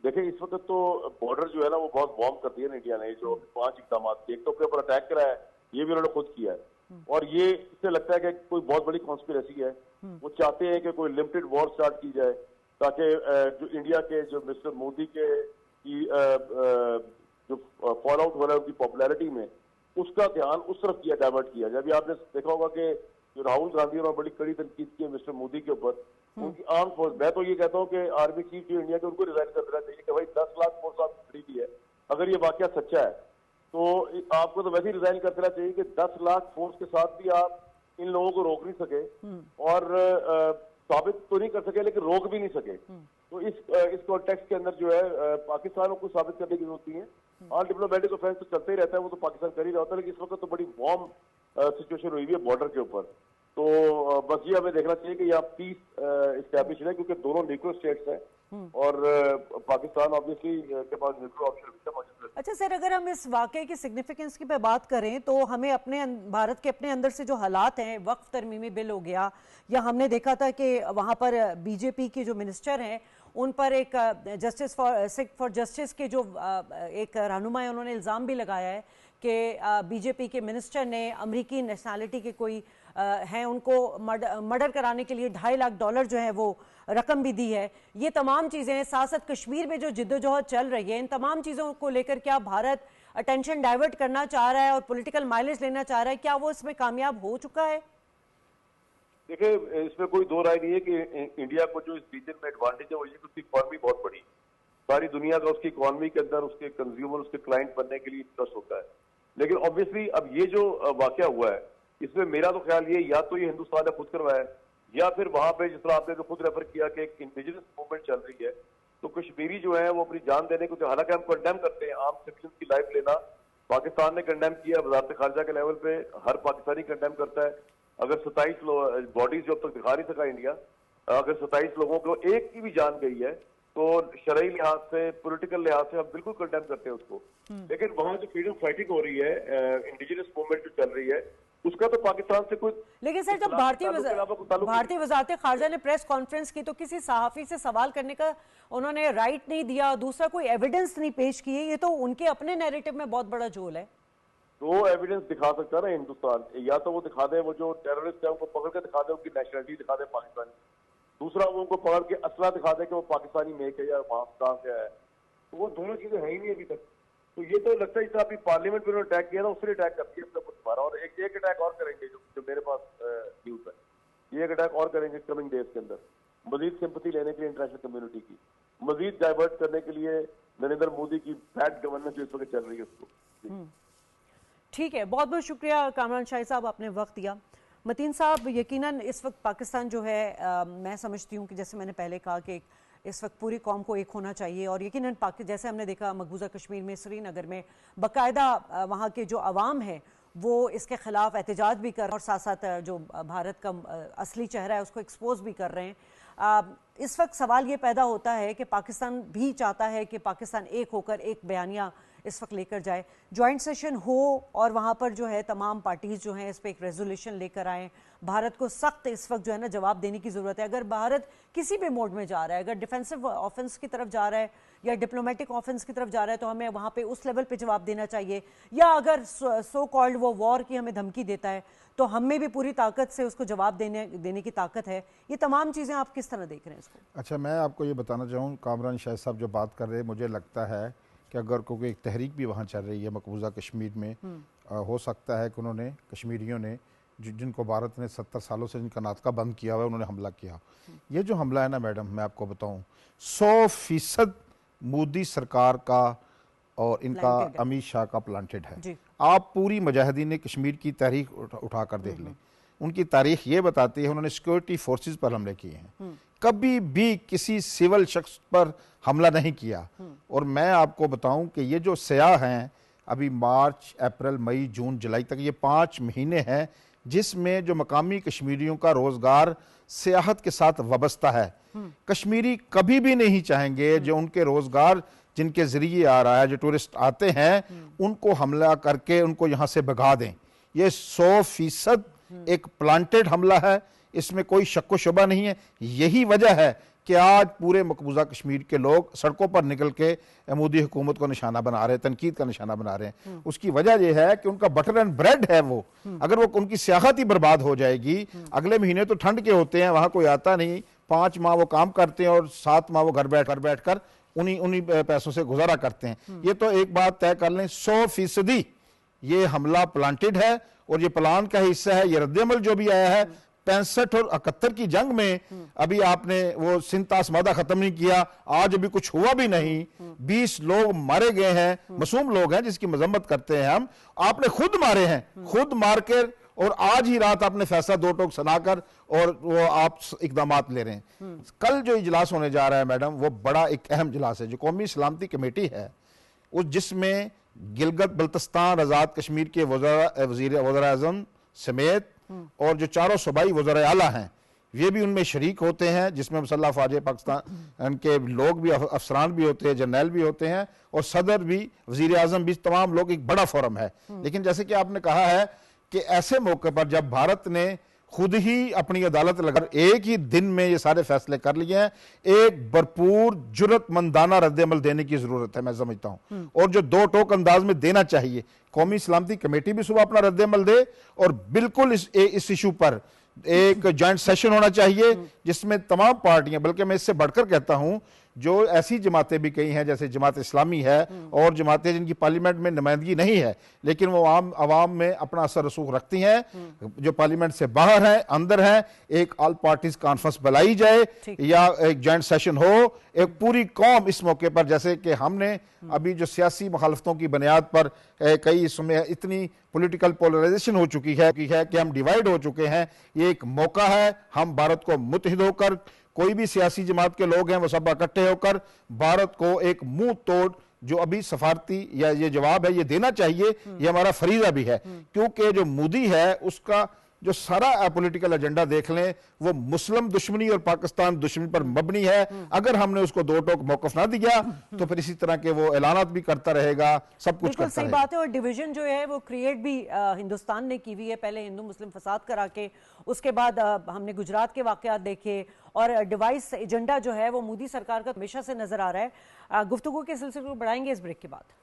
देखें, इस वक्त तो बॉर्डर जो है ना वो बहुत वार्म कर दिया इंडिया ने। जो 5 इकदाम, एक तो अपने ऊपर अटैक करा है, ये भी उन्होंने खुद किया है, और ये इससे लगता है कि कोई बहुत बड़ी कॉन्स्पिरेसी है। वो चाहते हैं कि कोई लिमिटेड वॉर स्टार्ट की जाए, ताकि जो इंडिया के जो मिस्टर मोदी के की जो फॉल आउट हो रहा है उनकी पॉपुलैरिटी में, उसका ध्यान उस तरफ किया, डाइवर्ट किया जाए। अभी आपने देखा होगा कि जो राहुल गांधी और बड़ी कड़ी तनकीद की है मिस्टर मोदी के ऊपर, उनकी आर्म फोर्स, मैं तो ये कहता हूँ कि आर्मी चीफ जो इंडिया के, उनको रिजाइन कर देना चाहिए कि भाई 10 लाख फोर्स आपकी खड़ी की है, अगर ये वाकया सच्चा है तो आपको तो वैसे ही रिजाइन कर देना चाहिए कि 10 लाख फोर्स के साथ भी आप इन लोगों को रोक नहीं सके और साबित तो नहीं कर सके लेकिन रोक भी नहीं सके। तो इस कॉन्टेक्स्ट के अंदर जो है पाकिस्तान को साबित करने की जरूरत नहीं है। हाँ, डिप्लोमेटिक ऑफेंस तो चलते ही रहता है, वो तो पाकिस्तान कर ही रहा होता है, लेकिन इस वक्त तो बड़ी वार्म सिचुएशन हुई है बॉर्डर के ऊपर। तो बस ये हमें देखना चाहिए कि यहाँ पीस इस्टेब्लिश है, क्योंकि दोनों न्यूक्लियर स्टेट्स हैं और पाकिस्तान ऑब्वियसली के पास न्यूक्लियर ऑप्शन मौजूद है। अच्छा सर, अगर हम इस वाकये की सिग्निफिकेंस की पे बात करें तो हमें अपने भारत के अपने अंदर से जो हालात हैं, वक्फ तरमीमी बिल हो गया, या हमने देखा था कि वहाँ पर बीजेपी के जो मिनिस्टर हैं उन पर एक जस्टिस फॉर जस्टिस के जो एक रहनुमा है, उन्होंने इल्ज़ाम भी लगाया है कि बीजेपी के मिनिस्टर ने अमरीकी नेशनैलिटी के कोई हैं, उनको मर्डर कराने के लिए $2.5 लाख जो है वो रकम भी दी है। ये तमाम चीज़ें, साथ साथ कश्मीर में जो जिद्दोजहद चल रही है, इन तमाम चीज़ों को लेकर क्या भारत अटेंशन डाइवर्ट करना चाह रहा है और पॉलिटिकल माइलेज लेना चाह रहा है? क्या वो इसमें कामयाब हो चुका है? देखिए, इसमें कोई दो राय नहीं है कि इंडिया को जो इस रीजन में एडवांटेज है वो ये कि उसकी इकॉनमी बहुत बड़ी, सारी दुनिया का उसकी इकॉनमी के अंदर उसके कंज्यूमर, उसके क्लाइंट बनने के लिए इंटरेस्ट होता है। लेकिन ऑब्वियसली अब ये जो वाकया हुआ है, इसमें मेरा तो ख्याल ये, या तो ये हिंदुस्तान ने खुद करवाया है, या फिर वहां पे जिस तरह आपने तो खुद रेफर किया कि एक इंडिजिनस मूवमेंट चल रही है, तो कश्मीरी जो है वो अपनी जान देने को, हालांकि हम कंडेम करते हैं आर्म सिविलियंस की लाइफ लेना, पाकिस्तान ने कंडेम किया, वजारत खारजा के लेवल पे हर पाकिस्तानी कंडेम करता है। अगर 27 बॉडीज जो अब तक दिखा नहीं सका इंडिया, अगर 27 लोगों को एक की भी जान गई है तो शरई लिहाज से, पॉलिटिकल लिहाज से हम बिल्कुल कंडेम करते हैं उसको। लेकिन वहां जो फ्रीडम फाइटिंग हो रही है, इंडिजिनस मूवमेंट जो चल रही है, उसका तो पाकिस्तान से कोई, लेकिन सर जब भारतीय वजारत खारजा ने प्रेस कॉन्फ्रेंस की तो किसी सहाफी से सवाल करने का उन्होंने राइट नहीं दिया, दूसरा कोई एविडेंस नहीं पेश किए, ये तो उनके अपने नैरेटिव में बहुत बड़ा झोल है। तो एविडेंस दिखा सकता है ना हिंदुस्तान, या तो वो दिखा दे, वो जो टेररिस्ट है उनको पकड़ के दिखा दे, उनकी नेशनलिटी दिखा दे पाकिस्तानी, दूसरा वो उनको पकड़ के असला दिखा दे कि वो पाकिस्तानी मेक है या वहां कहां से आया है। तो वो दोनों चीजें है ही नहीं अभी तक। तो ये तो लगता है जैसे अभी पार्लियामेंट में अटैक किया था, उससे अटैक करती है अपने ऊपर दोबारा, और एक अटैक और करेंगे जो मेरे पास न्यूज है, ये एक अटैक और करेंगे कमिंग डेज के अंदर, मजीद सिंपैथी लेने के लिए इंटरनेशनल कम्युनिटी की, मजीद डाइवर्ट करने के लिए नरेंद्र मोदी की बैड गवर्नेंस जो इस वक्त चल रही है उसको। ठीक है, बहुत बहुत शुक्रिया कामरान शाही साहब, आपने वक्त दिया। मतीन साहब, यकीनन इस वक्त पाकिस्तान जो है मैं समझती हूँ कि जैसे मैंने पहले कहा कि इस वक्त पूरी कौम को एक होना चाहिए, और यकीनन जैसे हमने देखा मकबूजा कश्मीर में, श्रीनगर में बाकायदा वहाँ के जो अवाम है वो इसके ख़िलाफ़ एहतजाज भी कर रहे हैं और साथ साथ जो भारत का असली चेहरा है उसको एक्सपोज भी कर रहे हैं। इस वक्त सवाल ये पैदा होता है कि पाकिस्तान भी चाहता है कि पाकिस्तान एक होकर एक बयानिया इस वक्त लेकर जाए, जॉइंट सेशन हो और वहाँ पर जो है तमाम पार्टीज जो हैं इस पर एक रेजोल्यूशन लेकर आएँ। भारत को सख्त इस वक्त जो है ना जवाब देने की ज़रूरत है। अगर भारत किसी भी मोड में जा रहा है, अगर डिफेंसिव ऑफेंस की तरफ जा रहा है या डिप्लोमेटिक ऑफेंस की तरफ जा रहा है, तो हमें वहाँ पे उस लेवल पे जवाब देना चाहिए, या अगर सो कॉल्ड वो वॉर की हमें धमकी देता है तो हम में भी पूरी ताकत से उसको जवाब देने की ताकत है। ये तमाम चीज़ें आप किस तरह देख रहे हैं इसको? अच्छा, मैं आपको ये बताना चाहूँ, कामरान शाह साहब जो बात कर रहे हैं, मुझे लगता है कि अगर कोई एक तहरीक भी वहाँ चल रही है मकबूजा कश्मीर में, हो सकता है कि उन्होंने कश्मीरियों ने जिनको भारत ने 70 सालों से जिनका नातका बंद किया हुआ है, उन्होंने हमला किया। ये जो हमला है ना मैडम, मैं आपको बताऊं 100% मोदी सरकार का और इनका अमित शाह का प्लांटेड है। आप पूरी मुजाहिदीन कश्मीर की तारीख उठा कर देख लें, उनकी तारीख ये बताती है उन्होंने सिक्योरिटी फोर्सेस पर हमले किए हैं, कभी भी किसी सिविल शख्स पर हमला नहीं किया। और मैं आपको बताऊं कि ये जो सयाह हैं, अभी मार्च, अप्रैल, मई, जून, जुलाई तक ये 5 महीने हैं जिसमें जो मकामी कश्मीरियों का रोजगार सियाहत के साथ वाबस्ता है। कश्मीरी कभी भी नहीं चाहेंगे जो उनके रोजगार जिनके जरिए आ रहा है, जो टूरिस्ट आते हैं, उनको हमला करके उनको यहाँ से भगा दें। ये 100% एक प्लांटेड हमला है, इसमें कोई शक व शुबा नहीं है। यही वजह है कि आज पूरे मकबूजा कश्मीर के लोग सड़कों पर निकल के मोदी हुकूमत को निशाना बना रहे हैं, तनकीद का निशाना बना रहे हैं। उसकी वजह यह है कि उनका बटर एंड ब्रेड है वो, अगर वो उनकी सियाहत ही बर्बाद हो जाएगी। अगले महीने तो ठंड के होते हैं, वहां कोई आता नहीं, 5 माह वो काम करते हैं और 7 माह वो घर बैठ कर उन्हीं पैसों से गुजारा करते हैं। ये तो एक बात तय कर लें, 100% ये हमला प्लांटेड है और ये प्लान का हिस्सा है। ये रद्दअमल जो भी आया है 65 और 71 की जंग में, अभी आपने वो सिंतास मादा खत्म नहीं किया, आज अभी कुछ हुआ भी नहीं, 20 लोग मारे गए हैं, मासूम लोग हैं जिसकी मजम्मत करते हैं हम, आपने खुद मारे हैं, खुद मार कर, और आज ही रात आपने फैसला 2 टोक सुनाकर और वो आप इकदामात ले रहे हैं। कल जो इजलास होने जा रहा है मैडम, वो बड़ा एक अहम इजलास है जो कौमी सलामती कमेटी है, उस जिसमें गिलगित बल्तिस्तान, आज़ाद कश्मीर के वज़ीर आज़म समेत और जो 4 सूबाई वज़ीर आला हैं ये भी उनमें शरीक होते हैं, जिसमें मुसल्लह फ़ौज पाकिस्तान के लोग भी, अफसरान भी होते हैं, जर्नैल भी होते हैं और सदर भी, वज़ीर आज़म भी, तमाम लोग। एक बड़ा फोरम है। लेकिन जैसे कि आपने कहा है कि ऐसे मौके पर जब भारत ने खुद ही अपनी अदालत लगा एक ही दिन में ये सारे फैसले कर लिए हैं, एक भरपूर जुर्रतमंदाना रद्दअमल देने की जरूरत है, मैं समझता हूं। और जो 2 टोक अंदाज में देना चाहिए, कौमी सलामती कमेटी भी सुबह अपना रद्दअमल दे और बिल्कुल इस इशू पर एक जॉइंट सेशन होना चाहिए जिसमें तमाम पार्टियां, बल्कि मैं इससे बढ़कर कहता हूं जो ऐसी जमातें भी कई हैं जैसे जमात इस्लामी है और जमातें जिनकी पार्लियामेंट में नुमाइंदगी नहीं है लेकिन वो आवाम में अपना असर रसूख रखती हैं, जो पार्लियामेंट से बाहर हैं, अंदर हैं, एक ऑल पार्टीज कॉन्फ्रेंस बुलाई जाए या एक जॉइंट सेशन हो, एक पूरी कौम इस मौके पर, जैसे कि हमने अभी जो सियासी मुखालफतों की बुनियाद पर कई इसमें इतनी पॉलिटिकल पोलराइजेशन हो चुकी है कि हम डिवाइड हो चुके हैं, ये एक मौका है हम भारत को मुत्तहिद होकर, कोई भी सियासी जमात के लोग हैं वो सब इकट्ठे होकर भारत को एक मुंह तोड़ जो अभी सफारती या ये जवाब है ये देना चाहिए, ये हमारा फरीजा भी है। क्योंकि जो मोदी है उसका जो सारा पॉलिटिकल एजेंडा देख लें वो मुस्लिम दुश्मनी और पाकिस्तान दुश्मनी पर मबनी है। अगर हमने उसको दो टोक मौकफ ना दिया तो फिर इसी तरह के वो ऐलानात भी करता रहेगा, सब कुछ करता सही बात है। और डिवीजन जो है वो क्रिएट भी हिंदुस्तान ने की हुई है, पहले हिंदू मुस्लिम फसाद करा के, उसके बाद हमने गुजरात के वाकयात देखे और डिवाइस एजेंडा जो है वो मोदी सरकार का हमेशा से नजर आ रहा है। गुफ्तगू के सिलसिले को बढ़ाएंगे इस ब्रेक के बाद।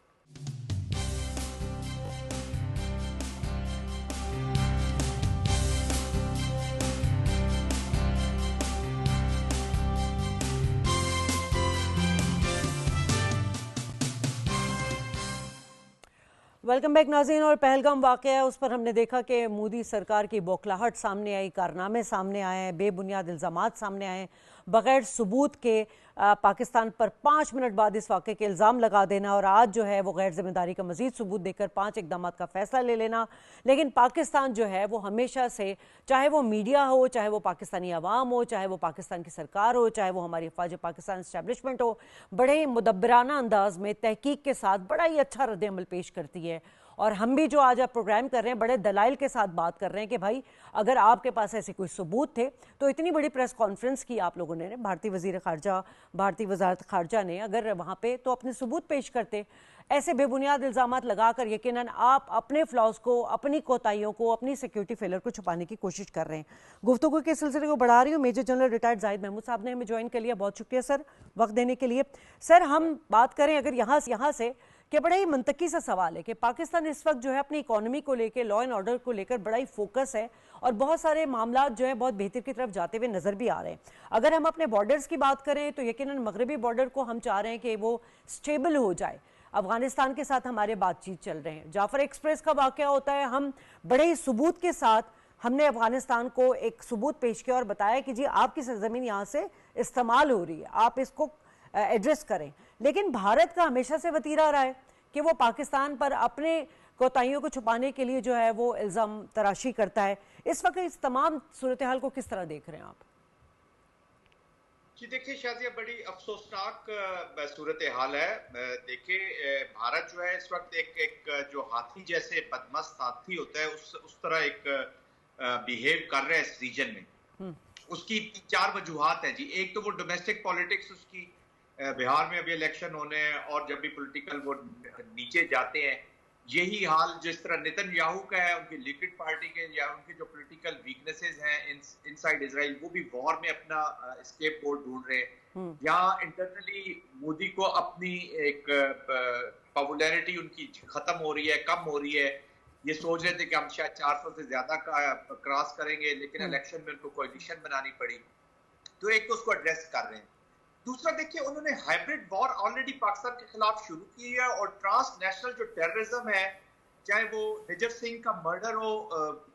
वेलकम बैक नाज़रीन। और पहलगाम वाक़या है, उस पर हमने देखा कि मोदी सरकार की बौखलाहट सामने आई, कारनामे सामने आए हैं, बेबुनियाद इल्ज़ामात सामने आए, बग़ैर सबूत के पाकिस्तान पर 5 मिनट बाद इस वाक़े के इल्ज़ाम लगा देना और आज जो है वो गैर ज़िम्मेदारी का मज़ीद सबूत देकर 5 इक़दामात का फ़ैसला ले लेना। लेकिन पाकिस्तान जो है वो हमेशा से, चाहे वो मीडिया हो, चाहे वो पाकिस्तानी अवाम हो, चाहे वो पाकिस्तान की सरकार हो, चाहे वो हमारी अफ़वाज पाकिस्तान इस्टेब्लिशमेंट हो, बड़े ही मुदब्बराना अंदाज में तहकीक के साथ बड़ा ही अच्छा रद्द-ए-अमल पेश करती है। और हम भी जो आज आप प्रोग्राम कर रहे हैं बड़े दलाइल के साथ बात कर रहे हैं कि भाई अगर आपके पास ऐसे कोई सबूत थे तो इतनी बड़ी प्रेस कॉन्फ्रेंस की आप लोगों ने, भारतीय वज़ीर ख़ारजा, भारतीय वज़ारत ख़ारजा ने, अगर वहाँ पे तो अपने सबूत पेश करते। ऐसे बेबुनियाद इल्ज़ामात लगाकर यकीनन आप अपने फ्लॉज को, अपनी कोताहियों को, अपनी सिक्योरिटी फेलर को छुपाने की कोशिश कर रहे हैं। गुफ्तगू के सिलसिले को बढ़ा रही हूँ। Major general retired Zahid Mahmood साहब ने हमें ज्वाइन कर लिया, बहुत शुक्रिया सर वक्त देने के लिए। सर हम बात करें अगर यहाँ से कि बड़ा ही मंतकी सा सवाल है कि पाकिस्तान इस वक्त जो है अपनी इकोनॉमी को लेकर, लॉ एंड ऑर्डर को लेकर बड़ा ही फोकस है और बहुत सारे मामला जो है बहुत बेहतर की तरफ जाते हुए नजर भी आ रहे हैं। अगर हम अपने बॉर्डर्स की बात करें तो यकीनन मगरबी बॉर्डर को हम चाह रहे हैं कि वो स्टेबल हो जाए। अफगानिस्तान के साथ हमारे बातचीत चल रहे हैं। जाफर एक्सप्रेस का वाकया होता है, हम बड़े ही सबूत के साथ हमने अफगानिस्तान को एक सबूत पेश किया और बताया कि जी आपकी सरजमीन यहाँ से इस्तेमाल हो रही है, आप इसको एड्रेस करें। लेकिन भारत का हमेशा से वतीरा रहा है कि वो पाकिस्तान पर अपने कोताहियों को छुपाने के लिए जो है वो इल्ज़ाम तराशी करता है। इस वक्त इस तमाम सूरत हाल को किस तरह देख रहे हैं आप? जी देखिए शाजिया, बड़ी अफसोसनाक सूरत हाल है। देखिए भारत जो है इस वक्त एक जो हाथी जैसे बदमस्त हाथी होता है उस तरह एक बिहेव कर रहा है इस रीजन में। उसकी 4 वजूहात है जी। एक तो वो डोमेस्टिक पॉलिटिक्स, उसकी बिहार में अभी इलेक्शन होने हैं और जब भी पॉलिटिकल वो नीचे जाते हैं, यही हाल जिस तरह नेतन्याहू का है, उनकी लिक्विड पार्टी के या उनके जो पॉलिटिकल वीकनेसेस हैं इनसाइड इजराइल, वो भी वॉर में अपना स्केप बोर्ड ढूंढ रहे हैं। यहाँ इंटरनली मोदी को अपनी एक पॉपुलैरिटी उनकी खत्म हो रही है, कम हो रही है। ये सोच रहे थे कि हम शायद 400 से ज्यादा का क्रॉस करेंगे, लेकिन इलेक्शन में उनको कोएलिशन बनानी पड़ी। तो एक तो उसको एड्रेस कर रहे हैं। दूसरा देखिए, उन्होंने हाइब्रिड वॉर ऑलरेडी पाकिस्तान के खिलाफ शुरू की है और ट्रांसनेशनल जो टेररिज्म है, चाहे वो निजर सिंह का मर्डर हो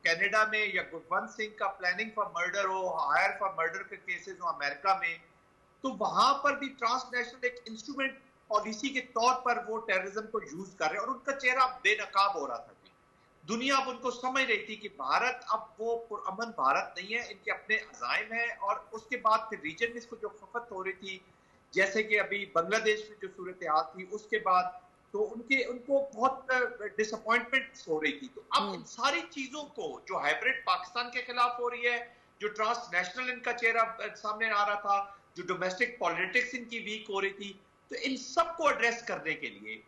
कनाडा में या गुरवंत सिंह का प्लानिंग फॉर मर्डर हो, हायर फॉर मर्डर के केसेस हो अमेरिका में, तो वहां पर भी ट्रांसनेशनल एक इंस्ट्रूमेंट पॉलिसी के तौर पर वो टेररिज्म को यूज कर रहे हैं। और उनका चेहरा बेनकाब हो रहा था। दुनिया अब उनको समझ रही थी कि भारत अब वो पुरअमन भारत नहीं है, इनके अपने अज़ाइम है। और उसके बाद फिर रीजन में इसको जो खफत हो रही थी, जैसे कि अभी बांग्लादेश में जो सूरत हाल थी, उसके बाद तो उनको बहुत डिसअपॉइंटमेंट हो रही थी। तो अब इन सारी चीजों को जो हाइब्रिड पाकिस्तान के खिलाफ हो रही है, जो ट्रांसनेशनल इनका चेहरा सामने आ रहा था, जो डोमेस्टिक पॉलिटिक्स इनकी वीक हो रही थी, तो इन सबको एड्रेस करने के लिए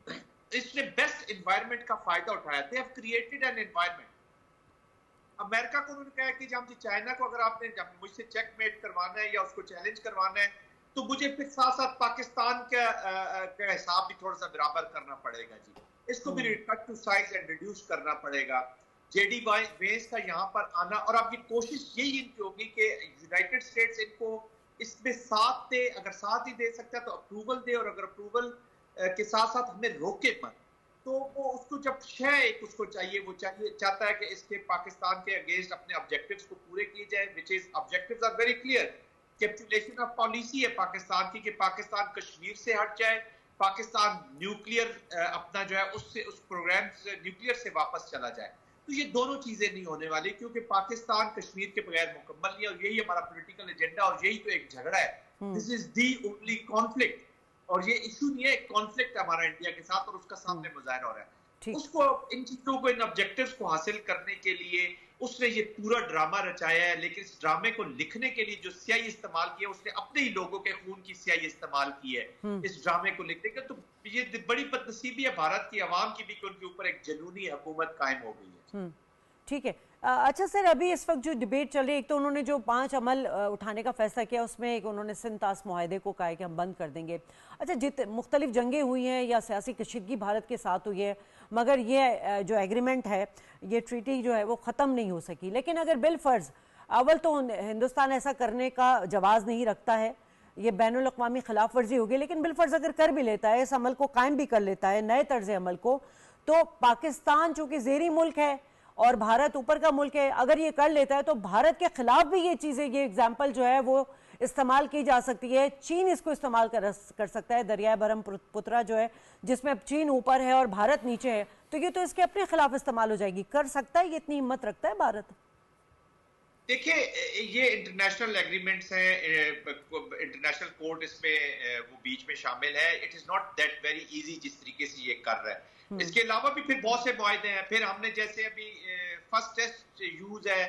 इसने बेस्ट एनवायरनमेंट का फायदा उठाया। They have created an environment. America को उन्होंने कहा कि जब चाइना को अगर आपने मुझसे चेकमेट करवाना है या उसको चैलेंज करवाना है, तो मुझे फिर साथ साथ पाकिस्तान का हिसाब भी थोड़ा सा बराबर करना पड़ेगा जी। इसको भी cut to size and reduce करना पड़ेगा। जेडी वेंस का यहाँ पर आना, और अब ये कोशिश यही इनकी होगी कि यूनाइटेड स्टेट्स इनको इसमें साथ दे, अगर साथ ही दे सकता है तो अप्रूवल दे, और अगर अप्रूवल के साथ साथ हमें रोके मत। तो वो उसको जब एक उसको चाहिए, वो चाहता है कि इसके पाकिस्तान के अगेंस्ट अपने ऑब्जेक्टिव्स को पूरे किए जाए, which is objectives are very clear. Capitulation of policy है पाकिस्तान की कि पाकिस्तान कश्मीर से हट जाए, पाकिस्तान न्यूक्लियर अपना जो है उससे उस प्रोग्राम से न्यूक्लियर से वापस चला जाए। तो ये दोनों चीजें नहीं होने वाली, क्योंकि पाकिस्तान कश्मीर के बगैर मुकम्मल नहीं है, और यही हमारा पॉलिटिकल एजेंडा और यही तो एक झगड़ा है। This is the only conflict, और ये इशू नहीं है, कॉन्फ्लिक्ट हमारा इंडिया के साथ और उसका सामने मुजाहिरा हो रहा है। उसको इन चीजों को, इन ऑब्जेक्टिव्स को हासिल करने के लिए उसने ये पूरा ड्रामा रचाया है, लेकिन इस ड्रामे को लिखने के लिए जो स्याही इस्तेमाल की है उसने अपने ही लोगों के खून की स्याही इस्तेमाल की है इस ड्रामे को लिखने का। तो ये बड़ी बदनसीबी है भारत की आवाम की भी कि उनके ऊपर एक जुनूनी हुकूमत कायम हो गई है। ठीक है। अच्छा सर, अभी इस वक्त जो डिबेट चल रही है, एक तो उन्होंने जो 5 अमल उठाने का फैसला किया उसमें एक उन्होंने सिंध तास मुआहदे को कहा है कि हम बंद कर देंगे। अच्छा, मुख्तलिफ जंगें हुई हैं या सियासी कशीदगी भारत के साथ हुई है, मगर ये जो एग्रीमेंट है, ये ट्रीटी जो है वो ख़त्म नहीं हो सकी। लेकिन अगर बिलफर्ज अव्वल तो हिंदुस्तान ऐसा करने का जवाज़ नहीं रखता है, ये बैनुल अक़वामी खिलाफ वर्जी होगी, लेकिन बिलफर्ज अगर कर भी लेता है, इस अमल को कायम भी कर लेता है, नए तर्ज अमल को, तो पाकिस्तान चूँकि ज़ेरी मुल्क है और भारत ऊपर का मुल्क है, अगर ये कर लेता है तो भारत के खिलाफ भी ये चीज़ें, ये एग्जाम्पल जो है वो इस्तेमाल की जा सकती है। चीन इसको इस्तेमाल कर सकता है, दरियाए ब्रह्मपुत्रा जो है जिसमें चीन ऊपर है और भारत नीचे है, तो ये तो इसके अपने खिलाफ इस्तेमाल हो जाएगी। कर सकता है, ये इतनी हिम्मत रखता है भारत? देखिए, ये इंटरनेशनल एग्रीमेंट्स हैं, इंटरनेशनल कोर्ट इसमें वो बीच में शामिल है। It is not that very easy जिस तरीके से ये कर रहा है। इसके अलावा भी फिर बहुत से मुआहदे हैं। फिर हमने जैसे अभी फर्स्ट टेस्ट यूज है,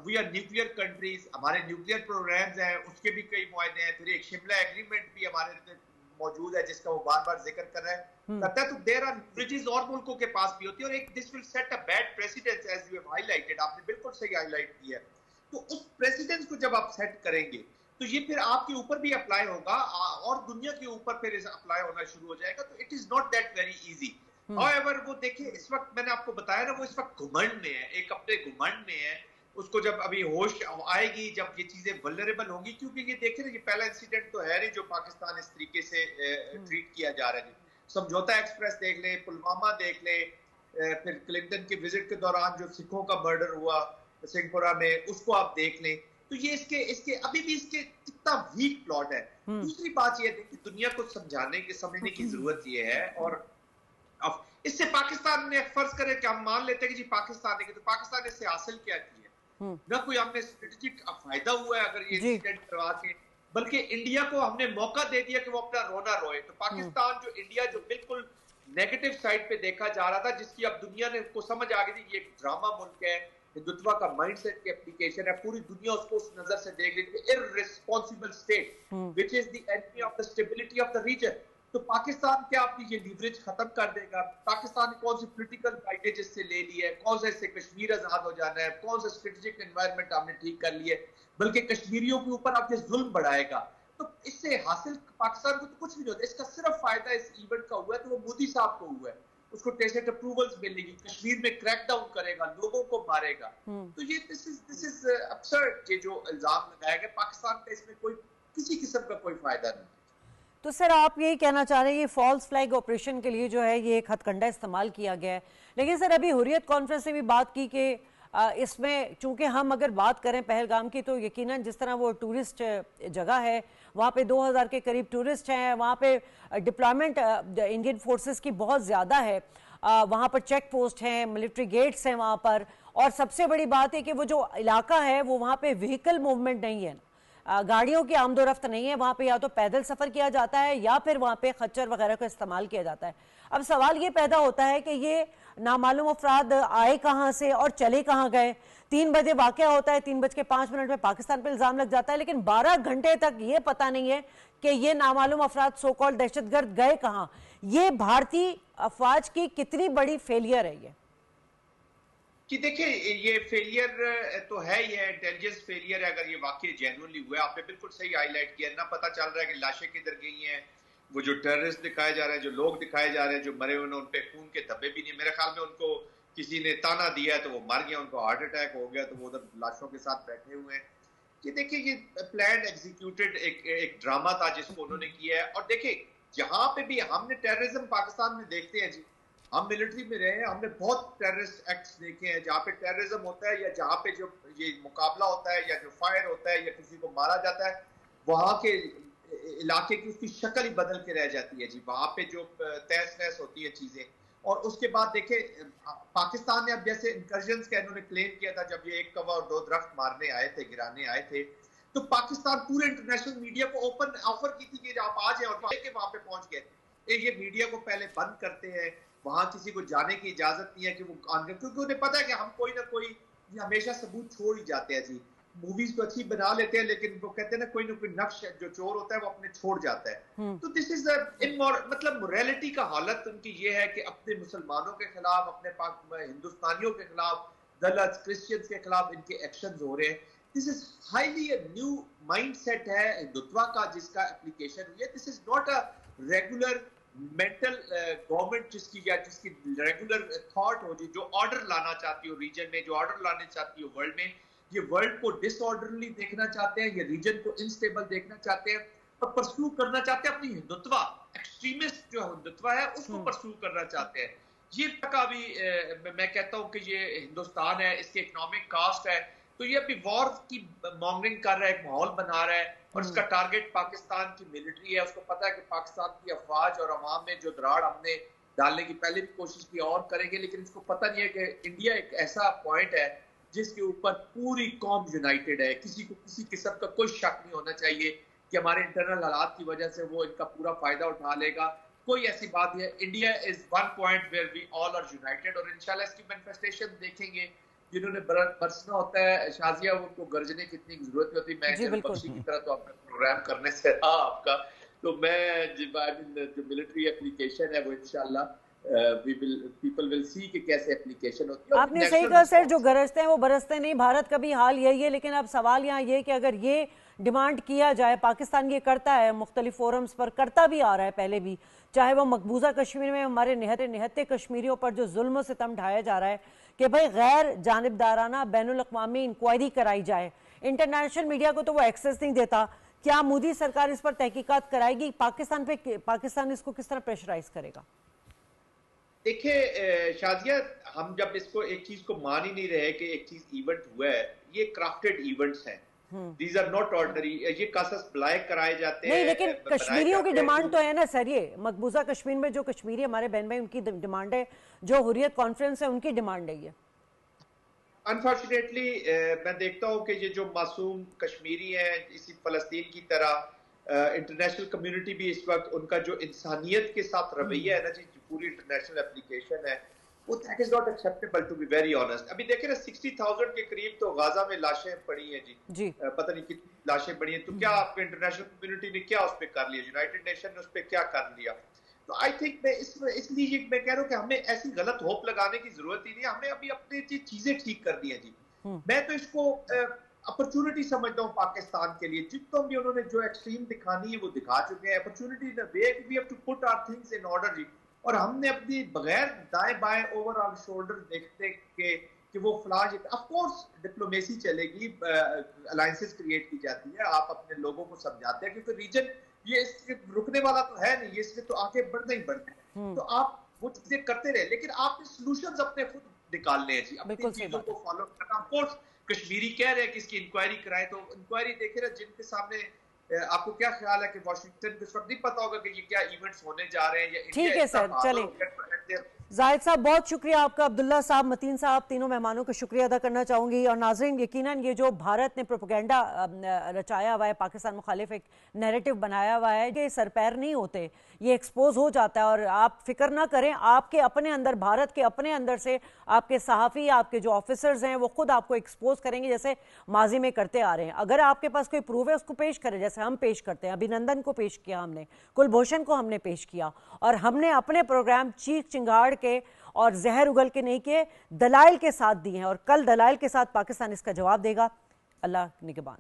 वी आर न्यूक्लियर कंट्रीज, हमारे न्यूक्लियर प्रोग्राम्स हैं, उसके भी कई मुआहदे हैं। फिर एक शिमला एग्रीमेंट भी हमारे मौजूद है जिसका वो बार बार जिक्र कर रहा है करता है। तो देयर आर ब्रिजेस और मुल्कों के पास भी होती है, और एक this will set a bad precedence as you have highlighted, आपने बिल्कुल सही हाईलाइट किया है। तो उस प्रेसिडेंस को जब आप सेट करेंगे तो ये फिर आपके ऊपर भी अप्लाई होगा और दुनिया के ऊपर फिर अप्लाई होना शुरू हो जाएगा। तो it is not that very easy. However वो देखिए, इस वक्त मैंने आपको बताया ना, वो इस वक्त घुमंड में है, एक अपने घुमंड में है। उसको जब अभी होश आएगी, जब ये चीजें वल्नरेबल होंगी, क्योंकि ये देखे ना, ये पहला इंसिडेंट तो है नहीं जो पाकिस्तान इस तरीके से ट्रीट किया जा रहा है। समझौता एक्सप्रेस देख ले, पुलवामा देख ले, फिर क्लिंटन के विजिट के दौरान जो सिखों का मर्डर हुआ सिंहपुरा में, उसको आप देख लें। तो ये इसके अभी भी इसके कितना वीक प्लॉट है। दूसरी बात ये है कि दुनिया को समझने की जरूरत ये है, और अब इससे पाकिस्तान ने, फर्ज करें कि हम मान लेते हैं कि जी पाकिस्तान ने, तो पाकिस्तान ने इससे हासिल क्या किया? ना कोई हमने स्ट्रेटेजिक फायदा हुआ है अगर ये इंसिडेंट करवा के, बल्कि इंडिया को हमने मौका दे दिया कि वो अपना रोना रोए। तो पाकिस्तान जो इंडिया जो बिल्कुल नेगेटिव साइड पे देखा जा रहा था, जिसकी अब दुनिया ने को समझ आ गई थी ये एक ड्रामा मुल्क है, हिंदुत्व का माइंडसेट की एप्लीकेशन है, पूरी दुनिया उसको उस नजर से देख रही थी। Irresponsible state which is the enemy of the stability of the region. तो पाकिस्तान क्या अपनी ये लीवरेज खत्म कर देगा? पाकिस्तान ने कौन सी पॉलिटिकल एडवांटेज इससे ले ली है? कौन सा इससे कश्मीर आजाद हो जाना है? कौन सा स्ट्रेटेजिक एनवायरनमेंट हमने ठीक कर लिया है? बल्कि कश्मीरियों के ऊपर आप ये जुल्म बढ़ाएगा। तो इससे हासिल पाकिस्तान को तो कुछ नहीं होता। इसका सिर्फ फायदा इस इवेंट का हुआ है तो वो मोदी साहब को हुआ है, उसको टेसेट अप्रूवल्स मिलेगी, कश्मीर में क्रैकडाउन करेगा, लोगों को मारेगा। तो ये दिस इज अब्सर्ड, ये जो इल्जाम लगाया गया, पाकिस्तान का इसमें कोई किसी किस्म का कोई फायदा नहीं। तो सर, आप यही कहना चाह रहे हैं ये फॉल्स फ्लैग ऑपरेशन के लिए जो है ये एक हथकंडा इस्तेमाल किया गया है। लेकिन सर, अभी हुर्रियत कॉन्फ्रेंस से भी बात की कि इसमें चूंकि हम अगर बात करें पहलगाम की, तो यकीनन जिस तरह वो टूरिस्ट जगह है, वहाँ पे 2000 के करीब टूरिस्ट हैं, वहाँ पे डिप्लॉयमेंट इंडियन फोर्सेस की बहुत ज़्यादा है, वहाँ पर चेक पोस्ट हैं, मिलिट्री गेट्स हैं वहाँ पर, और सबसे बड़ी बात है कि वो जो इलाका है वो वहाँ पे व्हीकल मूवमेंट नहीं है, गाड़ियों की आमदोरफ्त नहीं है। वहाँ पे या तो पैदल सफ़र किया जाता है या फिर वहाँ पे खच्चर वगैरह का इस्तेमाल किया जाता है। अब सवाल ये पैदा होता है कि ये नामालूम अफराद आए कहाँ से और चले कहाँ गए। 3 बजे वाक़या होता है, 3:05 में पाकिस्तान पर इल्ज़ाम लग जाता है, लेकिन 12 घंटे तक ये पता नहीं है कि ये नामालूम अफराद सो कॉल्ड दहशतगर्द गए कहाँ। ये भारतीय अफवाज की कितनी बड़ी फेलियर है ये? कि देखिए, ये फेलियर तो है, ये इंटेलिजेंस फेलियर है अगर ये वाकई जेन्युइनली हुआ। आपने बिल्कुल सही हाईलाइट किया ना, पता चल रहा है कि लाशें किधर गई हैं, वो जो टेररिस्ट दिखाए जा रहे हैं, जो लोग दिखाए जा रहे हैं, जो मरे हुए, उन पे खून के धब्बे भी नहीं। मेरे ख्याल में उनको किसी ने ताना दिया तो वो मर गया, उनको हार्ट अटैक हो गया, तो वो उधर लाशों के साथ बैठे हुए हैं। कि देखिए, ये प्लान एग्जीक्यूटेड एक ड्रामा था जिसको उन्होंने किया है। और देखिए, जहां पे भी हमने टेररिज्म पाकिस्तान में देखते हैं जी, हम मिलिट्री में रहे हैं, हमने बहुत टेररिस्ट एक्ट्स देखे हैं जहाँ पे टेररिज्म होता है, या जहाँ पे जो ये मुकाबला होता है, या जो फायर होता है, या किसी को मारा जाता है, वहां के इलाके की उसकी शक्ल ही बदल के रह जाती है जी। वहां पे जो तहस नहस होती है चीजें। और उसके बाद देखे, पाकिस्तान ने अब जैसे इंकर्जन्स का इन्होंने क्लेम किया था, जब ये 1 कौवा और 2 दरख्त मारने आए थे, गिराने आए थे, तो पाकिस्तान पूरे इंटरनेशनल मीडिया को ओपन ऑफर की थी कि आप आ जाए, और वहां पे पहुंच गए थे। ये मीडिया को पहले बंद करते हैं, वहां किसी को जाने की इजाजत नहीं है कि वो, क्योंकि उन्हें पता है कि हम कोई ना कोई ये हमेशा सबूत छोड़ ही जाते हैं जी। मूवीज तो अच्छी बना लेते हैं, लेकिन वो कहते हैं ना, कोई ना कोई नक्श जो चोर होता है वो अपने छोड़ जाता है। तो दिस इज मतलब मोरालिटी का हालत उनकी ये है कि अपने मुसलमानों के खिलाफ, अपने हिंदुस्तानियों के खिलाफ, दलित क्रिश्चियंस के खिलाफ इनके एक्शंस हो रहे हैं। This is highly new mindset है हिंदुत्व का जिसका एप्लीकेशन हुई है। This is not a regular mental government जिसकी रेगुलर थॉट हो जी, जो ऑर्डर लाना चाहती हो रीजन में, जो ऑर्डर लाने चाहती हो वर्ल्ड में। ये वर्ल्ड को डिसऑर्डरली देखना चाहते हैं, ये रीजन को इनस्टेबल देखना चाहते हैं और परस्यू करना चाहते हैं अपनी हिंदुत्व, एक्सट्रीमिस्ट जो हिंदुत्व है उसको परस्यू करना चाहते हैं। ये का भी मैं कहता हूं कि ये हिंदुस्तान है, इसके इकोनॉमिक कास्ट है, तो ये अभी वॉर की मॉन्गरिंग कर रहा है, एक माहौल बना रहा है और इसका टारगेट पाकिस्तान की मिलिट्री है। उसको पता है कि पाकिस्तान की अफवाज और अवाम में जो दराड़ हमने डालने की पहले भी कोशिश की और करेंगे, लेकिन इसको पता नहीं है कि इंडिया एक ऐसा पॉइंट है जिसके ऊपर पूरी कौम यूनाइटेड है। किसी को किसी किस्म का कोई शक नहीं होना चाहिए कि हमारे इंटरनल हालात की वजह से वो इनका पूरा फायदा उठा लेगा। कोई ऐसी बात नहीं है। India is one point where we all are united और इंशाल्लाह इसकी मैनिफेस्टेशन देखेंगे। जिन्होंने बरसना होता है शाजिया, वो उनको गरजने की इतनी जरूरत होती है। मैं बख्शी की तरह तो अपना प्रोग्राम करने से रहा आपका, तो मैं जो मिलिट्री एप्लीकेशन है वो इंशाल्लाह people will see कि कैसे एप्लीकेशन होती है। आपने सही कहा सर, जो गरजते हैं वो बरसते नहीं। भारत का भी हाल यही है, लेकिन अब सवाल यहाँ ये कि अगर ये डिमांड किया जाए, पाकिस्तान ये करता है, मुख्तलिफ फोरम्स पर करता भी आ रहा है पहले भी, चाहे वो मकबूजा कश्मीर में हमारे निहत्ते कश्मीरियों पर जो जुल्म सितम ढाया जा रहा है कि भाई गैर जानिबदाराना बैनुल अक़वामी इंक्वायरी कराई जाए। इंटरनेशनल मीडिया को तो वो एक्सेस नहीं देता। क्या मोदी सरकार इस पर तहकीकात कराएगी? पाकिस्तान इसको किस तरह प्रेशराइज करेगा? देखिए शाजिया, हम जब इसको एक चीज को मान ही नहीं रहे कि एक चीज इवेंट हुआ है, ये क्राफ्टेड इवेंट्स हैं, दीज आर नॉट ऑर्डिनरी। ये कासस ब्लाय कराए जाते हैं। नहीं, लेकिन कश्मीरियों की डिमांड तो है ना सर, ये मकबूजा कश्मीर में जो कश्मीरी हमारे बहन भाई उनकी डिमांड है, जो हुर्रियत कॉन्फ्रेंस है उनकी डिमांड है ये। अनफॉर्चुनेटली मैं देखता हूँ कि ये जो मासूम कश्मीरी हैं, इसी फलस्तीन की तरह इंटरनेशनल कम्युनिटी भी इस वक्त उनका जो इंसानियत के साथ रवैया है ना जी, पूरी इंटरनेशनल एप्लीकेशन है, वो that is not acceptable to be very honest. अभी देखें ना 60,000 के करीब तो गाजा में लाशें पड़ी हैं जी। पता नहीं कितनी लाशें पड़ी हैं, तो क्या आपके इंटरनेशनल कम्युनिटी ने क्या उस पर कर लिया, यूनाइटेड नेशन ने उस पर क्या कर लिया? तो आई थिंक मैं इसलिए मैं कह रहा हूँ कि हमें ऐसी गलत होप लगाने की जरूरत ही नहीं, हमें अभी अपनी चीजें ठीक करनी है जी। मैं तो इसको अपॉर्चुनिटी समझता हूँ पाकिस्तान के लिए। जितना भी उन्होंने जो एक्सट्रीम दिखानी है वो दिखा चुके हैं। Opportunity in a way we have to put our things in order जी। और हमने अपनी बगैर दाएं बाएं ओवरऑल शोल्डर देखते कि वो फ्लाज, ऑफ कोर्स डिप्लोमेसी चलेगी, अलायंसेस क्रिएट की जाती है, आप अपने लोगों को समझाते हैं, क्योंकि रीजन ये इसके रुकने वाला तो है नहीं, इससे तो आगे बढ़ना ही बढ़ना है। तो आप वो चीजें करते रहे, लेकिन आपने सॉल्यूशंस अपने खुद निकालने हैं जी, अपनी चीजों को फॉलो करना। ऑफ कोर्स कश्मीरी कह रहे हैं कि इसकी इंक्वायरी कराएं, तो इंक्वायरी देखे ना जिनके सामने। आपको क्या ख्याल है कि वाशिंगटन को इस वक्त नहीं पता होगा कि ये क्या इवेंट्स होने जा रहे हैं या इंडिया? ठीक है सर, चलें। जाहिद साहब बहुत शुक्रिया आपका, अब्दुल्ला साहब, मतीन साहब, तीनों मेहमानों का शुक्रिया अदा करना चाहूँगी। और नाज़रीन, यकीनन ये जो भारत ने प्रोपेगेंडा रचाया हुआ है, पाकिस्तान मुखालिफ एक नैरेटिव बनाया हुआ है, ये सरपैर नहीं होते, ये एक्सपोज हो जाता है। और आप फिक्र ना करें, आपके अपने अंदर, भारत के अपने अंदर से आपके सहाफ़ी, आपके जो ऑफिसर्स हैं वो खुद आपको एक्सपोज करेंगे, जैसे माजी में करते आ रहे हैं। अगर आपके पास कोई प्रूफ है उसको पेश करें, जैसे हम पेश करते हैं। अभिनंदन को पेश किया हमने, कुलभूषण को हमने पेश किया, और हमने अपने प्रोग्राम चीख चिंगाड़ के और जहर उगल के नहीं किए, दलाइल के साथ दिए हैं। और कल दलाइल के साथ पाकिस्तान इसका जवाब देगा। अल्लाह निगहबान।